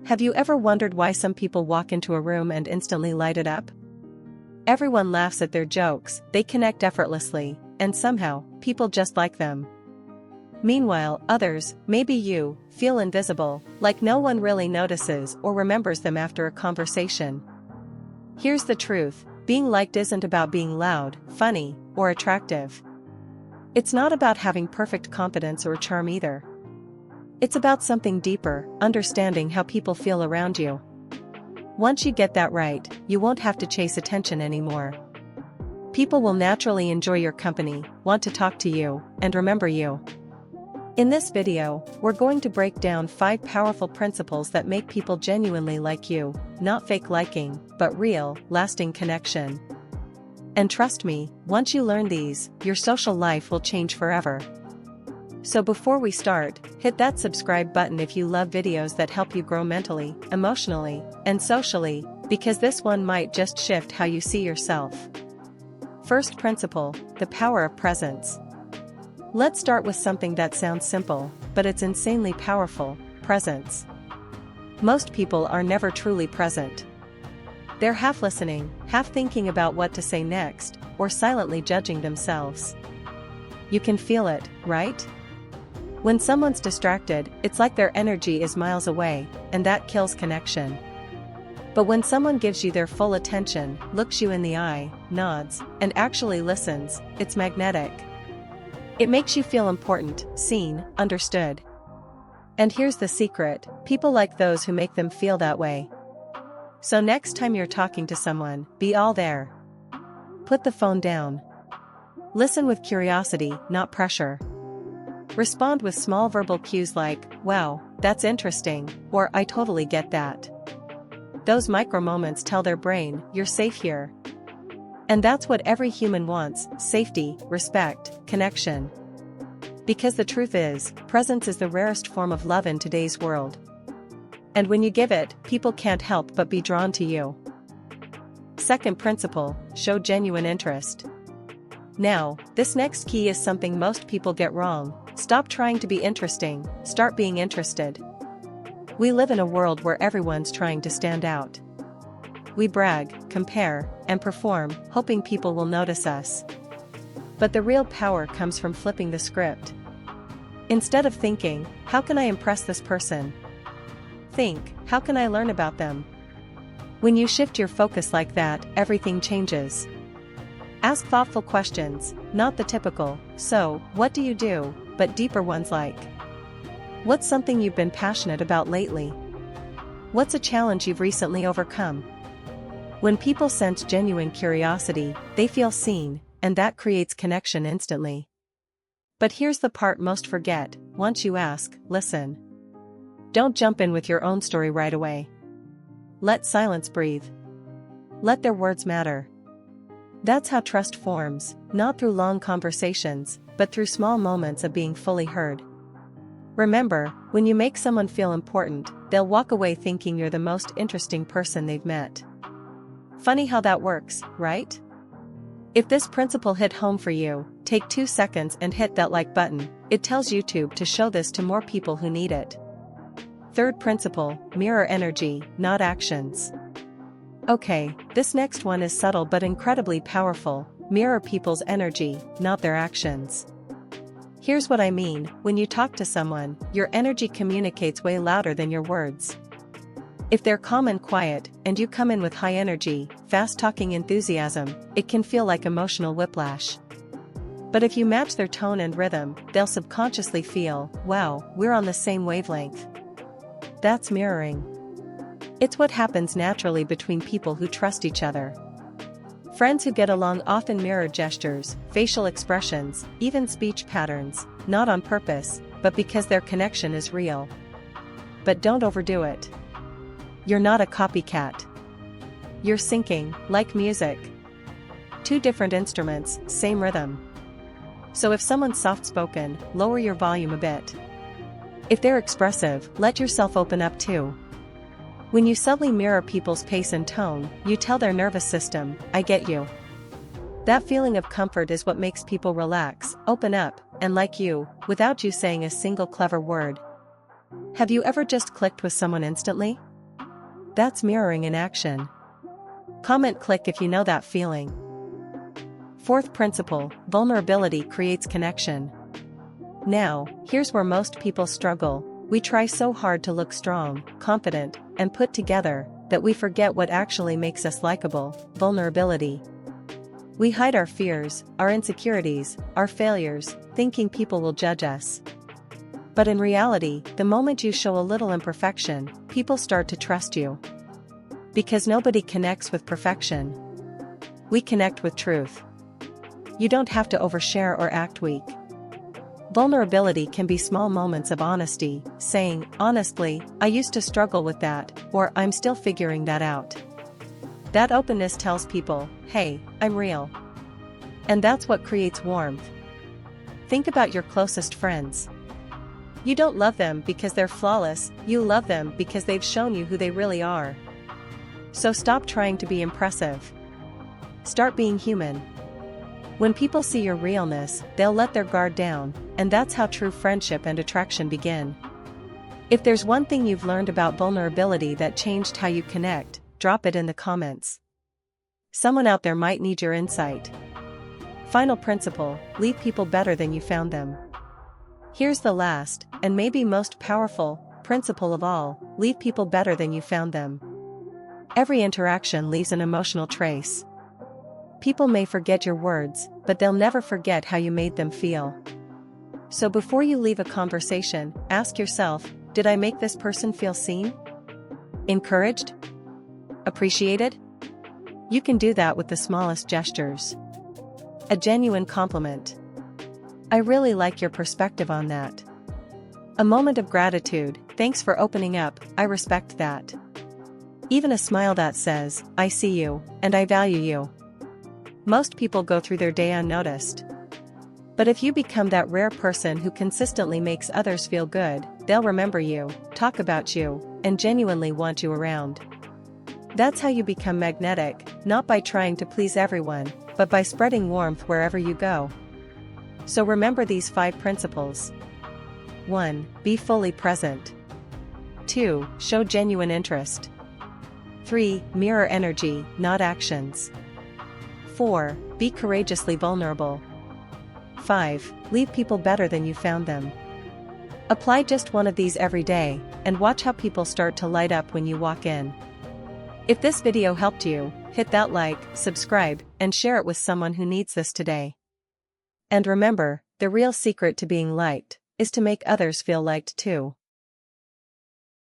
Have you ever wondered why some people walk into a room and instantly light it up? Everyone laughs at their jokes, they connect effortlessly, and somehow, people just like them. Meanwhile, others, maybe you, feel invisible, like no one really notices or remembers them after a conversation. Here's the truth, being liked isn't about being loud, funny, or attractive. It's not about having perfect competence or charm either. It's about something deeper, understanding how people feel around you. Once you get that right, you won't have to chase attention anymore. People will naturally enjoy your company, want to talk to you, and remember you. In this video, we're going to break down 5 powerful principles that make people genuinely like you, not fake liking, but real, lasting connection. And trust me, once you learn these, your social life will change forever. So before we start, hit that subscribe button if you love videos that help you grow mentally, emotionally, and socially, because this one might just shift how you see yourself. First principle, the power of presence. Let's start with something that sounds simple, but it's insanely powerful: presence. Most people are never truly present. They're half listening, half thinking about what to say next, or silently judging themselves. You can feel it, right? When someone's distracted, it's like their energy is miles away, and that kills connection. But when someone gives you their full attention, looks you in the eye, nods, and actually listens, it's magnetic. It makes you feel important, seen, understood. And here's the secret: people like those who make them feel that way. So next time you're talking to someone, be all there. Put the phone down. Listen with curiosity, not pressure. Respond with small verbal cues like, "Wow, that's interesting," or "I totally get that." Those micro moments tell their brain, you're safe here. And that's what every human wants: safety, respect, connection. Because the truth is, presence is the rarest form of love in today's world. And when you give it, people can't help but be drawn to you. Second principle, show genuine interest. Now, this next key is something most people get wrong: stop trying to be interesting, start being interested. We live in a world where everyone's trying to stand out. We brag, compare, and perform, hoping people will notice us. But the real power comes from flipping the script. Instead of thinking, "How can I impress this person?" think, "How can I learn about them?" When you shift your focus like that, everything changes. Ask thoughtful questions, not the typical, "So, what do you do?" but deeper ones like, "What's something you've been passionate about lately? What's a challenge you've recently overcome?" When people sense genuine curiosity, they feel seen, and that creates connection instantly. But here's the part most forget: once you ask, listen. Don't jump in with your own story right away. Let silence breathe. Let their words matter. That's how trust forms, not through long conversations, but through small moments of being fully heard. Remember, when you make someone feel important, they'll walk away thinking you're the most interesting person they've met. Funny how that works, right? If this principle hit home for you, take 2 seconds and hit that like button. It tells YouTube to show this to more people who need it. Third principle, mirror energy, not actions. Okay, this next one is subtle but incredibly powerful: mirror people's energy, not their actions. Here's what I mean: when you talk to someone, your energy communicates way louder than your words. If they're calm and quiet, and you come in with high energy, fast-talking enthusiasm, it can feel like emotional whiplash. But if you match their tone and rhythm, they'll subconsciously feel, "Wow, we're on the same wavelength." That's mirroring. It's what happens naturally between people who trust each other. Friends who get along often mirror gestures, facial expressions, even speech patterns, not on purpose, but because their connection is real. But don't overdo it. You're not a copycat. You're syncing, like music. 2 different instruments, same rhythm. So if someone's soft-spoken, lower your volume a bit. If they're expressive, let yourself open up too. When you subtly mirror people's pace and tone, you tell their nervous system, "I get you." That feeling of comfort is what makes people relax, open up, and like you, without you saying a single clever word. Have you ever just clicked with someone instantly? That's mirroring in action. Comment click if you know that feeling. Fourth principle, vulnerability creates connection. Now, here's where most people struggle. We try so hard to look strong, confident, and put together, that we forget what actually makes us likable: vulnerability. We hide our fears, our insecurities, our failures, thinking people will judge us. But in reality, the moment you show a little imperfection, people start to trust you. Because nobody connects with perfection. We connect with truth. You don't have to overshare or act weak. Vulnerability can be small moments of honesty, saying, "Honestly, I used to struggle with that," or "I'm still figuring that out." That openness tells people, "Hey, I'm real." And that's what creates warmth. Think about your closest friends. You don't love them because they're flawless, you love them because they've shown you who they really are. So stop trying to be impressive. Start being human. When people see your realness, they'll let their guard down, and that's how true friendship and attraction begin. If there's one thing you've learned about vulnerability that changed how you connect, drop it in the comments. Someone out there might need your insight. Final principle, leave people better than you found them. Here's the last, and maybe most powerful, principle of all: leave people better than you found them. Every interaction leaves an emotional trace. People may forget your words, but they'll never forget how you made them feel. So before you leave a conversation, ask yourself, did I make this person feel seen? Encouraged? Appreciated? You can do that with the smallest gestures. A genuine compliment. "I really like your perspective on that." A moment of gratitude, "Thanks for opening up, I respect that." Even a smile that says, "I see you, and I value you." Most people go through their day unnoticed. But if you become that rare person who consistently makes others feel good, they'll remember you, talk about you, and genuinely want you around. That's how you become magnetic, not by trying to please everyone, but by spreading warmth wherever you go. So remember these 5 principles. 1. Be fully present. 2. Show genuine interest. 3. Mirror energy, not actions. 4. Be courageously vulnerable. 5. Leave people better than you found them. Apply just one of these every day, and watch how people start to light up when you walk in. If this video helped you, hit that like, subscribe, and share it with someone who needs this today. And remember, the real secret to being liked is to make others feel liked too.